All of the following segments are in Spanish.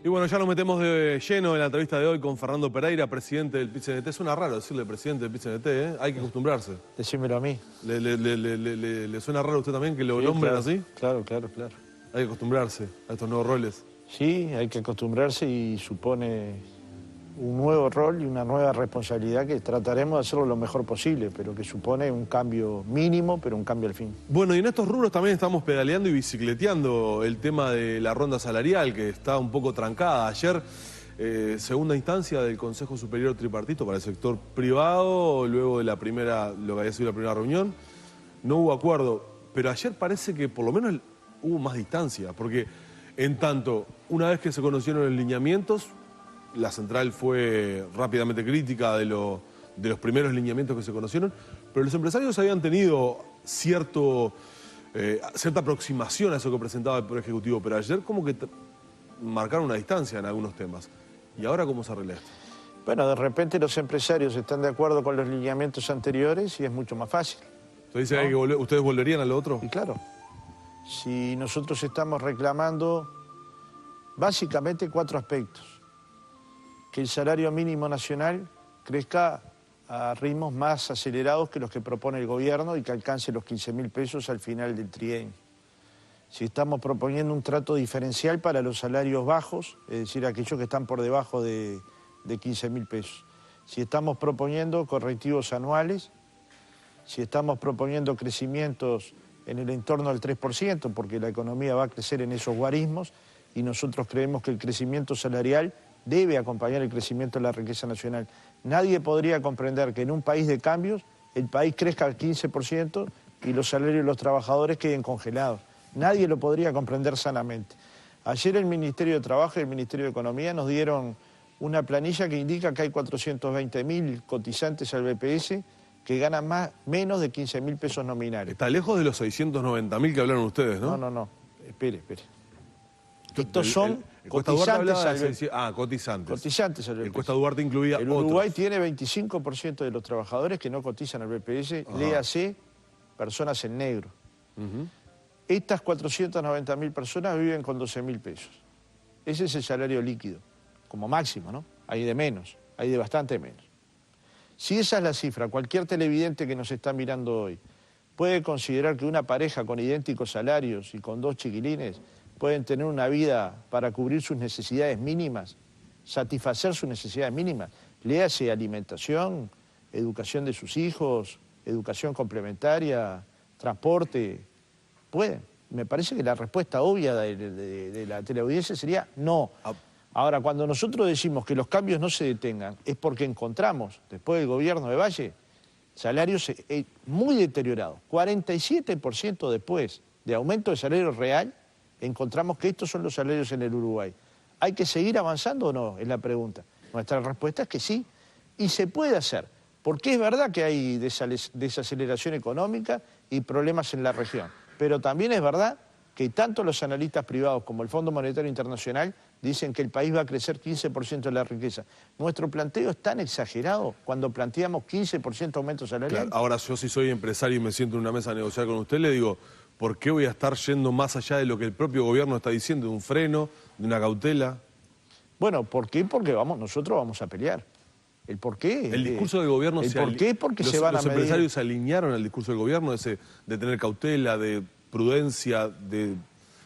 Y bueno, ya nos metemos de lleno en la entrevista de hoy con Fernando Pereira, presidente del PIT-CNT. Suena raro decirle presidente del PIT-CNT, ¿eh? Hay que acostumbrarse. Decímelo a mí. ¿Le suena raro a usted también que lo Sí, nombren claro, así? Claro. Hay que acostumbrarse a estos nuevos roles. Sí, hay que acostumbrarse y supone un nuevo rol y una nueva responsabilidad que trataremos de hacerlo lo mejor posible, pero que supone un cambio mínimo, pero un cambio al fin. Bueno, y en estos rubros también estamos pedaleando y bicicleteando el tema de la ronda salarial, que está un poco trancada. Ayer, segunda instancia del Consejo Superior Tripartito para el sector privado, luego de la primera, lo que había sido la primera reunión, no hubo acuerdo. Pero ayer parece que por lo menos hubo más distancia, porque en tanto, una vez que se conocieron los lineamientos, la central fue rápidamente crítica de los primeros lineamientos que se conocieron, pero los empresarios habían tenido cierta aproximación a eso que presentaba el Poder Ejecutivo, pero ayer como que marcaron una distancia en algunos temas. ¿Y ahora cómo se arregla esto? Bueno, de repente los empresarios están de acuerdo con los lineamientos anteriores y es mucho más fácil. Entonces dice que ustedes volverían a lo otro. Y claro, si nosotros estamos reclamando básicamente 4 aspectos. Que el salario mínimo nacional crezca a ritmos más acelerados que los que propone el gobierno y que alcance los 15.000 pesos al final del trienio. Si estamos proponiendo un trato diferencial para los salarios bajos, es decir, aquellos que están por debajo de 15.000 pesos. Si estamos proponiendo correctivos anuales, si estamos proponiendo crecimientos en el entorno del 3%, porque la economía va a crecer en esos guarismos, y nosotros creemos que el crecimiento salarial debe acompañar el crecimiento de la riqueza nacional. Nadie podría comprender que en un país de cambios el país crezca al 15% y los salarios de los trabajadores queden congelados. Nadie lo podría comprender sanamente. Ayer el Ministerio de Trabajo y el Ministerio de Economía nos dieron una planilla que indica que hay 420.000 cotizantes al BPS que ganan menos de 15.000 pesos nominales. Está lejos de los 690.000 que hablaron ustedes, ¿no? No. Espere. Estos son cotizantes cotizantes al BPS. El Cuesta Duarte incluía El Uruguay tiene 25% de los trabajadores que no cotizan al BPS, léase personas en negro. Estas 490.000 personas viven con 12.000 pesos. Ese es el salario líquido, como máximo, ¿no? Hay de menos, hay de bastante menos. Si esa es la cifra, cualquier televidente que nos está mirando hoy puede considerar que una pareja con idénticos salarios y con 2 chiquilines pueden tener una vida para cubrir sus necesidades mínimas, satisfacer sus necesidades mínimas. Léase alimentación, educación de sus hijos, educación complementaria, transporte. Pueden. Me parece que la respuesta obvia de la teleaudiencia sería no. Ahora, cuando nosotros decimos que los cambios no se detengan, es porque encontramos, después del gobierno de Valle, salarios muy deteriorados. 47% después de aumento de salario real, encontramos que estos son los salarios en el Uruguay. ¿Hay que seguir avanzando o no? Es la pregunta. Nuestra respuesta es que sí, y se puede hacer, porque es verdad que hay desaceleración económica y problemas en la región, pero también es verdad que tanto los analistas privados como el Fondo Monetario Internacional dicen que el país va a crecer 15% de la riqueza. Nuestro planteo es tan exagerado cuando planteamos 15% aumento salarial. Claro, ahora yo si soy empresario y me siento en una mesa a negociar con usted, le digo, ¿por qué voy a estar yendo más allá de lo que el propio gobierno está diciendo, de un freno, de una cautela? Bueno, ¿por qué? Porque nosotros vamos a pelear. ¿El por qué? El discurso del gobierno ¿El por qué? Porque se van a medir. Los empresarios se alinearon al discurso del gobierno, de tener cautela, de prudencia, de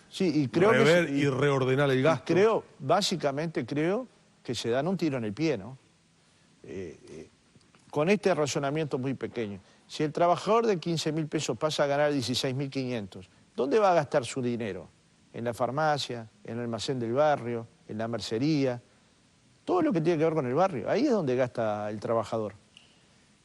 sí, y creo rever y reordenar el gasto. Básicamente creo que se dan un tiro en el pie, ¿no? Con este razonamiento muy pequeño. Si el trabajador de 15.000 pesos pasa a ganar 16.500, ¿dónde va a gastar su dinero? En la farmacia, en el almacén del barrio, en la mercería, todo lo que tiene que ver con el barrio. Ahí es donde gasta el trabajador.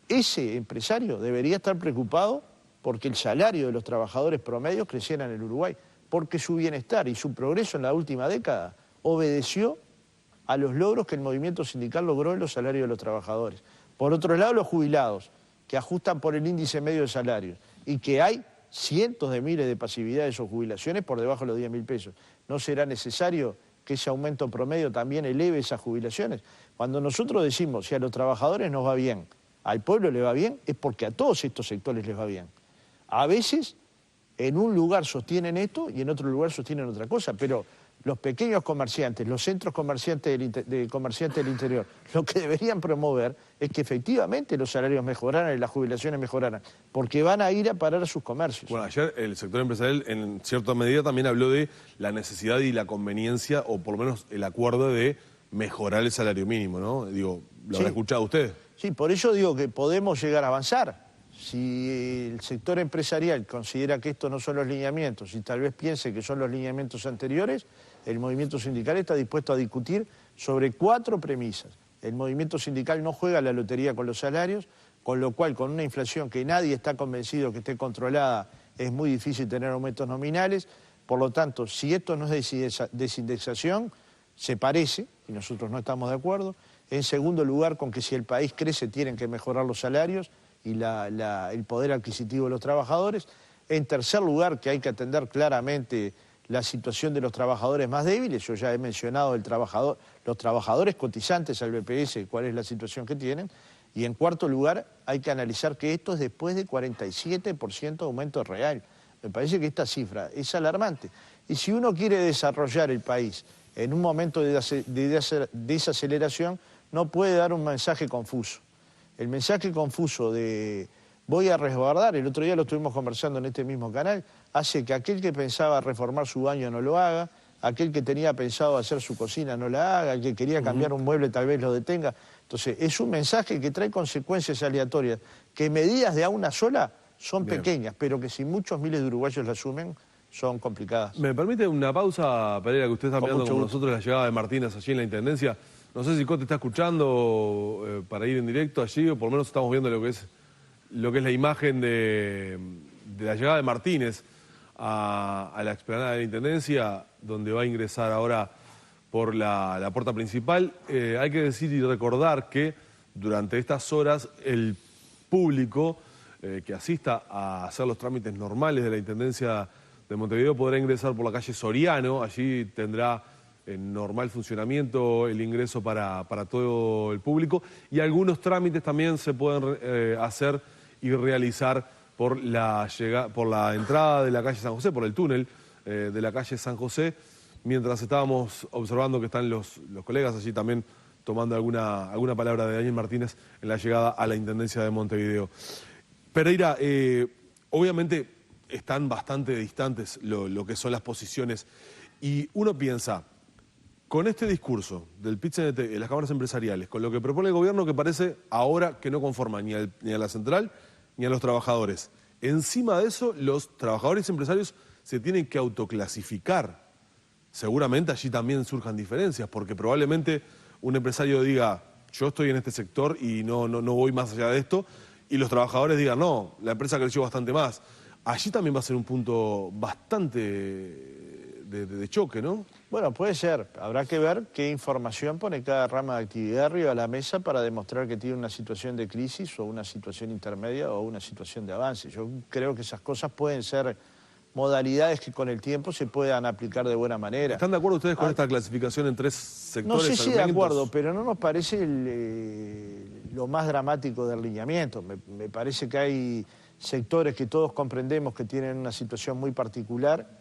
Ese empresario debería estar preocupado porque el salario de los trabajadores promedios creciera en el Uruguay, porque su bienestar y su progreso en la última década obedeció a los logros que el movimiento sindical logró en los salarios de los trabajadores. Por otro lado, los jubilados, que ajustan por el índice medio de salarios y que hay cientos de miles de pasividades o jubilaciones por debajo de los 10.000 pesos. ¿No será necesario que ese aumento promedio también eleve esas jubilaciones? Cuando nosotros decimos si a los trabajadores nos va bien, al pueblo le va bien, es porque a todos estos sectores les va bien. A veces en un lugar sostienen esto y en otro lugar sostienen otra cosa, pero los pequeños comerciantes, los centros comerciantes comerciantes del interior, lo que deberían promover es que efectivamente los salarios mejoraran y las jubilaciones mejoraran, porque van a ir a parar a sus comercios. Bueno, ayer el sector empresarial en cierta medida también habló de la necesidad y la conveniencia, o por lo menos el acuerdo de mejorar el salario mínimo, ¿no? Digo, ¿lo habrá escuchado usted? Sí, por eso digo que podemos llegar a avanzar. Si el sector empresarial considera que estos no son los lineamientos y tal vez piense que son los lineamientos anteriores, el movimiento sindical está dispuesto a discutir sobre 4 premisas. El movimiento sindical no juega la lotería con los salarios, con lo cual con una inflación que nadie está convencido que esté controlada es muy difícil tener aumentos nominales. Por lo tanto, si esto no es desindexación, se parece, y nosotros no estamos de acuerdo. En segundo lugar, con que si el país crece tienen que mejorar los salarios y el poder adquisitivo de los trabajadores. En tercer lugar, que hay que atender claramente la situación de los trabajadores más débiles. Yo ya he mencionado los trabajadores cotizantes al BPS, cuál es la situación que tienen. Y en cuarto lugar, hay que analizar que esto es después de 47% de aumento real. Me parece que esta cifra es alarmante. Y si uno quiere desarrollar el país en un momento de desaceleración, no puede dar un mensaje confuso. El mensaje confuso de voy a resguardar, el otro día lo estuvimos conversando en este mismo canal, hace que aquel que pensaba reformar su baño no lo haga, aquel que tenía pensado hacer su cocina no la haga, el que quería cambiar un mueble tal vez lo detenga. Entonces, es un mensaje que trae consecuencias aleatorias, que medidas de a una sola son pequeñas, pero que si muchos miles de uruguayos la asumen, son complicadas. ¿Me permite una pausa, Pereira, que usted está mirando con nosotros la llegada de Martínez allí en la Intendencia? No sé si Cote está escuchando para ir en directo allí, o por lo menos estamos viendo lo que es la imagen de la llegada de Martínez a la explanada de la Intendencia, donde va a ingresar ahora por la puerta principal. Hay que decir y recordar que durante estas horas el público que asista a hacer los trámites normales de la Intendencia de Montevideo podrá ingresar por la calle Soriano. Allí tendrá en normal funcionamiento el ingreso para todo el público, y algunos trámites también se pueden hacer y realizar por la entrada de la calle San José, por el túnel de la calle San José, mientras estábamos observando que están los colegas allí también tomando alguna palabra de Daniel Martínez en la llegada a la Intendencia de Montevideo. Pereira, obviamente están bastante distantes lo que son las posiciones, y uno piensa, con este discurso del PIT-CNT en las cámaras empresariales, con lo que propone el gobierno, que parece ahora que no conforma ni a la central ni a los trabajadores, encima de eso los trabajadores y empresarios se tienen que autoclasificar. Seguramente allí también surjan diferencias, porque probablemente un empresario diga, yo estoy en este sector y no voy más allá de esto, y los trabajadores digan, no, la empresa creció bastante más. Allí también va a ser un punto bastante de choque, ¿no? Bueno, puede ser. Habrá que ver qué información pone cada rama de actividad arriba a la mesa para demostrar que tiene una situación de crisis o una situación intermedia o una situación de avance. Yo creo que esas cosas pueden ser modalidades que con el tiempo se puedan aplicar de buena manera. ¿Están de acuerdo ustedes con esta clasificación en 3 sectores? No sé si de acuerdo, pero no nos parece lo más dramático del lineamiento. Me parece que hay sectores que todos comprendemos que tienen una situación muy particular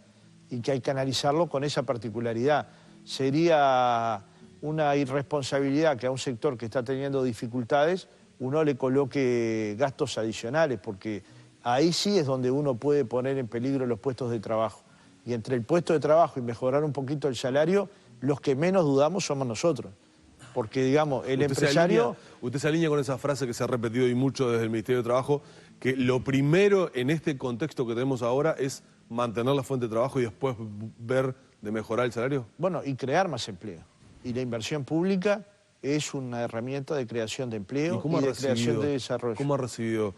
y que hay que analizarlo con esa particularidad. Sería una irresponsabilidad que a un sector que está teniendo dificultades uno le coloque gastos adicionales, porque ahí sí es donde uno puede poner en peligro los puestos de trabajo. Y entre el puesto de trabajo y mejorar un poquito el salario, los que menos dudamos somos nosotros. Porque, digamos, el empresario... Usted se alinea con esa frase que se ha repetido y mucho desde el Ministerio de Trabajo, que lo primero en este contexto que tenemos ahora es mantener la fuente de trabajo y después ver de mejorar el salario. Bueno, y crear más empleo. Y la inversión pública es una herramienta de creación de empleo y de creación de desarrollo. ¿Cómo ha recibido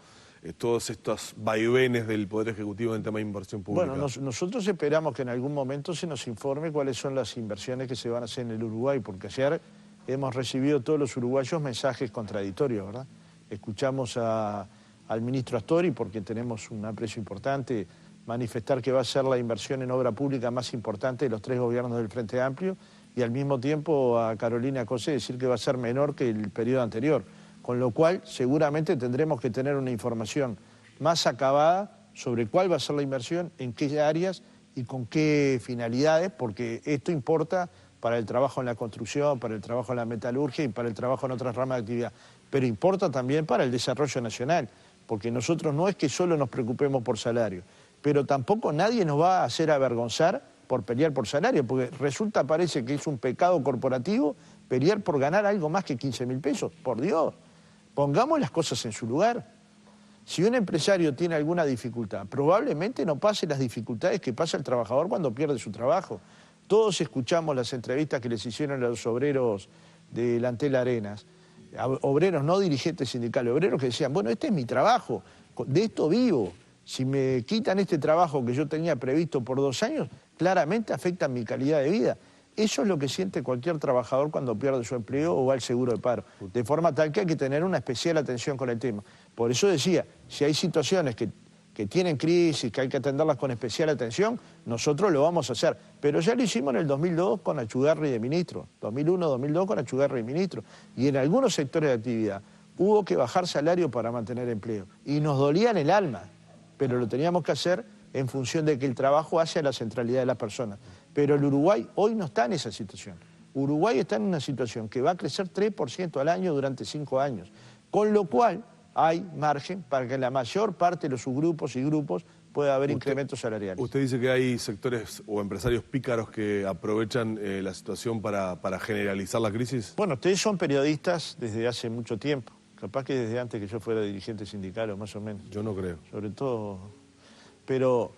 todos estos vaivenes del Poder Ejecutivo en tema de inversión pública? Bueno, nosotros esperamos que en algún momento se nos informe cuáles son las inversiones que se van a hacer en el Uruguay, porque ayer hemos recibido todos los uruguayos mensajes contradictorios, ¿verdad? Escuchamos al ministro Astori, porque tenemos un aprecio importante, manifestar que va a ser la inversión en obra pública más importante de los 3 gobiernos del Frente Amplio, y al mismo tiempo a Carolina Cosé decir que va a ser menor que el periodo anterior. Con lo cual, seguramente tendremos que tener una información más acabada sobre cuál va a ser la inversión, en qué áreas y con qué finalidades, porque esto importa para el trabajo en la construcción, para el trabajo en la metalurgia y para el trabajo en otras ramas de actividad. Pero importa también para el desarrollo nacional, porque nosotros no es que solo nos preocupemos por salario, pero tampoco nadie nos va a hacer avergonzar por pelear por salario, porque parece que es un pecado corporativo pelear por ganar algo más que 15.000 pesos. Por Dios, pongamos las cosas en su lugar. Si un empresario tiene alguna dificultad, probablemente no pase las dificultades que pasa el trabajador cuando pierde su trabajo. Todos escuchamos las entrevistas que les hicieron a los obreros de Antel Arenas, obreros no dirigentes sindicales, obreros que decían, bueno, este es mi trabajo, de esto vivo. Si me quitan este trabajo que yo tenía previsto por 2 años, claramente afecta mi calidad de vida. Eso es lo que siente cualquier trabajador cuando pierde su empleo o va al seguro de paro. De forma tal que hay que tener una especial atención con el tema. Por eso decía, si hay situaciones que tienen crisis, que hay que atenderlas con especial atención, nosotros lo vamos a hacer. Pero ya lo hicimos en el 2002 con Achugarri de ministro, 2001, 2002 con Achugarri de ministro. Y en algunos sectores de actividad hubo que bajar salario para mantener empleo. Y nos dolía en el alma, pero lo teníamos que hacer en función de que el trabajo hace a la centralidad de las personas. Pero el Uruguay hoy no está en esa situación. Uruguay está en una situación que va a crecer 3% al año durante 5 años, con lo cual hay margen para que en la mayor parte de los subgrupos y grupos pueda haber incrementos salariales. Usted dice que hay sectores o empresarios pícaros que aprovechan la situación para generalizar la crisis. Bueno, ustedes son periodistas desde hace mucho tiempo, capaz que desde antes que yo fuera dirigente sindical o más o menos. Yo no creo. Sobre todo, pero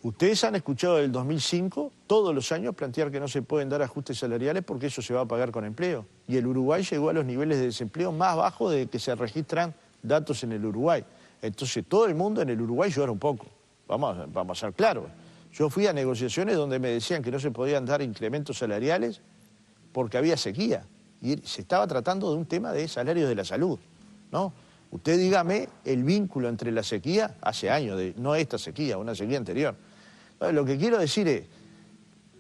ustedes han escuchado del 2005 todos los años plantear que no se pueden dar ajustes salariales porque eso se va a pagar con empleo. Y el Uruguay llegó a los niveles de desempleo más bajos de que se registran datos en el Uruguay. Entonces todo el mundo en el Uruguay llora un poco. Vamos a ser claros. Yo fui a negociaciones donde me decían que no se podían dar incrementos salariales porque había sequía. Y se estaba tratando de un tema de salarios de la salud, ¿no? Usted dígame el vínculo entre la sequía hace años, no esta sequía, una sequía anterior. Lo que quiero decir es,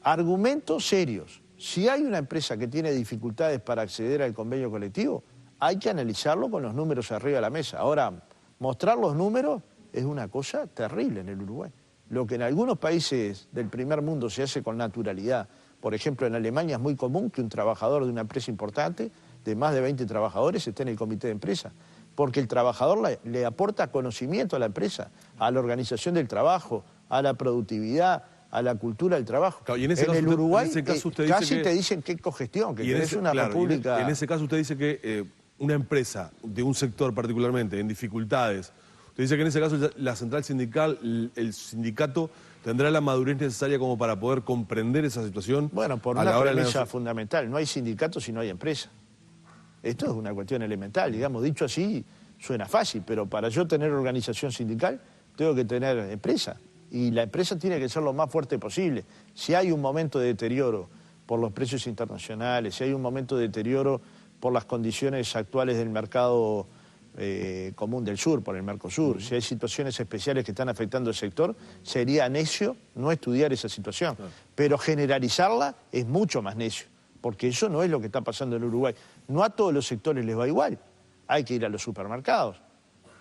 argumentos serios. Si hay una empresa que tiene dificultades para acceder al convenio colectivo, hay que analizarlo con los números arriba de la mesa. Ahora, mostrar los números es una cosa terrible en el Uruguay. Lo que en algunos países del primer mundo se hace con naturalidad. Por ejemplo, en Alemania es muy común que un trabajador de una empresa importante, de más de 20 trabajadores, esté en el comité de empresa. Porque el trabajador le aporta conocimiento a la empresa, a la organización del trabajo, a la productividad, a la cultura del trabajo. Claro, y en el Uruguay casi te dicen que es cogestión, que tenés una república... En ese caso usted dice que una empresa de un sector particularmente en dificultades, usted dice que en ese caso la central sindical, el sindicato, tendrá la madurez necesaria como para poder comprender esa situación. Bueno, por una premisa fundamental, no hay sindicato si no hay empresa. Esto es una cuestión elemental, digamos, dicho así suena fácil, pero para yo tener organización sindical tengo que tener empresa. Y la empresa tiene que ser lo más fuerte posible. Si hay un momento de deterioro por los precios internacionales, si hay un momento de deterioro por las condiciones actuales del mercado común del sur, por el Mercosur, si hay situaciones especiales que están afectando el sector, sería necio no estudiar esa situación. Pero generalizarla es mucho más necio, porque eso no es lo que está pasando en Uruguay. No a todos los sectores les va igual. Hay que ir a los supermercados,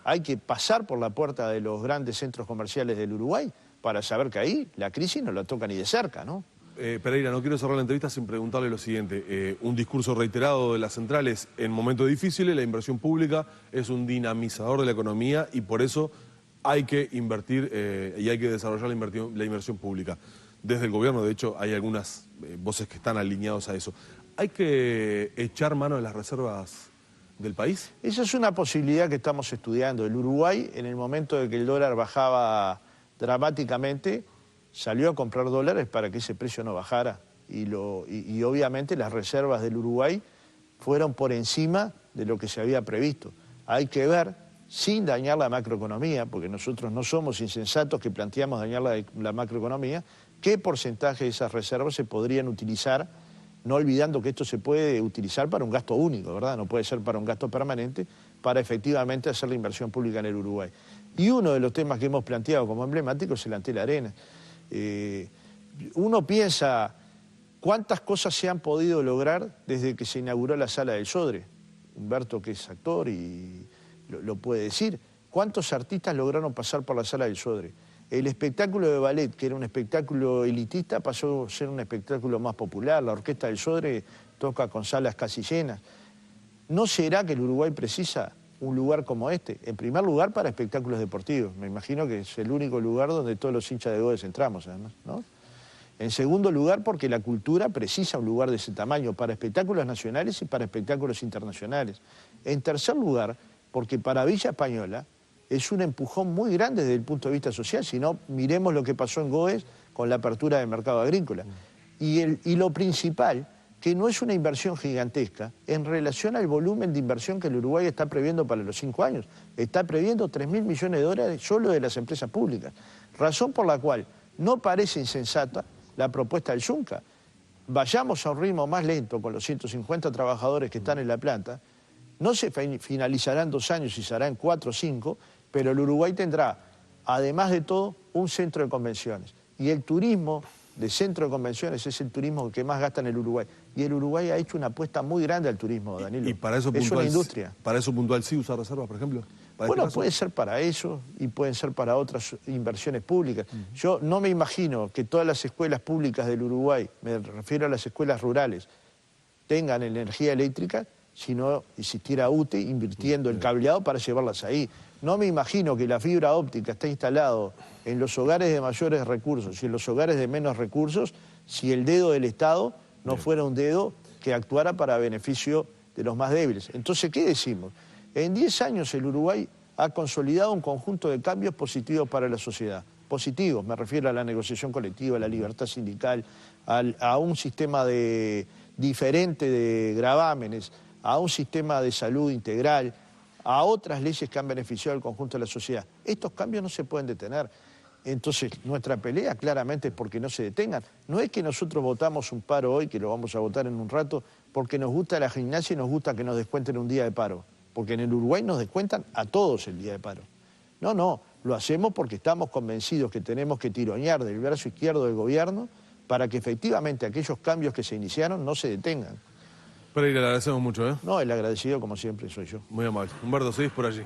hay que pasar por la puerta de los grandes centros comerciales del Uruguay para saber que ahí la crisis no la toca ni de cerca, ¿no? Pereira, no quiero cerrar la entrevista sin preguntarle lo siguiente. Un discurso reiterado de las centrales en momentos difíciles, la inversión pública es un dinamizador de la economía y por eso hay que invertir y hay que desarrollar la inversión pública. Desde el gobierno, de hecho, hay algunas voces que están alineados a eso. ¿Hay que echar mano de las reservas del país? Esa es una posibilidad que estamos estudiando. El Uruguay, en el momento de que el dólar bajaba dramáticamente, salió a comprar dólares para que ese precio no bajara. Y obviamente las reservas del Uruguay fueron por encima de lo que se había previsto. Hay que ver, sin dañar la macroeconomía, porque nosotros no somos insensatos que planteamos dañar la macroeconomía, qué porcentaje de esas reservas se podrían utilizar, no olvidando que esto se puede utilizar para un gasto único, ¿verdad? No puede ser para un gasto permanente, para efectivamente hacer la inversión pública en el Uruguay. Y uno de los temas que hemos planteado como emblemático es el Antel Arenas. Uno piensa cuántas cosas se han podido lograr desde que se inauguró la Sala del Sodre. Humberto, que es actor y lo puede decir, ¿Cuántos artistas lograron pasar por la Sala del Sodre? El espectáculo de ballet, que era un espectáculo elitista, pasó a ser un espectáculo más popular. La Orquesta del Sodre toca con salas casi llenas. ¿No será que el Uruguay precisa un lugar como este? En primer lugar, para espectáculos deportivos. Me imagino que es el único lugar donde todos los hinchas de Goes entramos, además, ¿no? En segundo lugar, porque la cultura precisa un lugar de ese tamaño para espectáculos nacionales y para espectáculos internacionales. En tercer lugar, porque para Villa Española es un empujón muy grande desde el punto de vista social. Si no, miremos lo que pasó en Goes con la apertura del mercado agrícola. Y lo principal, que no es una inversión gigantesca en relación al volumen de inversión que el Uruguay está previendo para los 5 años. Está previendo 3.000 millones de dólares solo de las empresas públicas. Razón por la cual no parece insensata la propuesta del Zunca. Vayamos a un ritmo más lento con los 150 trabajadores que están en la planta. No se finalizará en 2 años y se hará en 4 o 5, pero el Uruguay tendrá, además de todo, un centro de convenciones. Y el turismo de centro de convenciones es el turismo que más gasta en el Uruguay. Y el Uruguay ha hecho una apuesta muy grande al turismo, Danilo. ¿Y para eso es puntual, una industria? ¿Para eso puntual sí usar reservas, por ejemplo? Bueno, puede ser para eso y pueden ser para otras inversiones públicas. Yo no me imagino que todas las escuelas públicas del Uruguay, me refiero a las escuelas rurales, tengan energía eléctrica si no existiera UTE invirtiendo el cableado para llevarlas ahí. No me imagino que la fibra óptica esté instalado en los hogares de mayores recursos y en los hogares de menos recursos si el dedo del Estado no fuera un dedo que actuara para beneficio de los más débiles. Entonces, ¿qué decimos? En 10 años el Uruguay ha consolidado un conjunto de cambios positivos para la sociedad. Positivos, me refiero a la negociación colectiva, a la libertad sindical, a un sistema diferente de gravámenes, a un sistema de salud integral, a otras leyes que han beneficiado al conjunto de la sociedad. Estos cambios no se pueden detener. Entonces, nuestra pelea claramente es porque no se detengan. No es que nosotros votamos un paro hoy, que lo vamos a votar en un rato, porque nos gusta la gimnasia y nos gusta que nos descuenten un día de paro. Porque en el Uruguay nos descuentan a todos el día de paro. No, lo hacemos porque estamos convencidos que tenemos que tironear del brazo izquierdo del gobierno para que efectivamente aquellos cambios que se iniciaron no se detengan. Pereira, le agradecemos mucho, ¿eh? No, el agradecido como siempre soy yo. Muy amable. Humberto, ¿seguís por allí?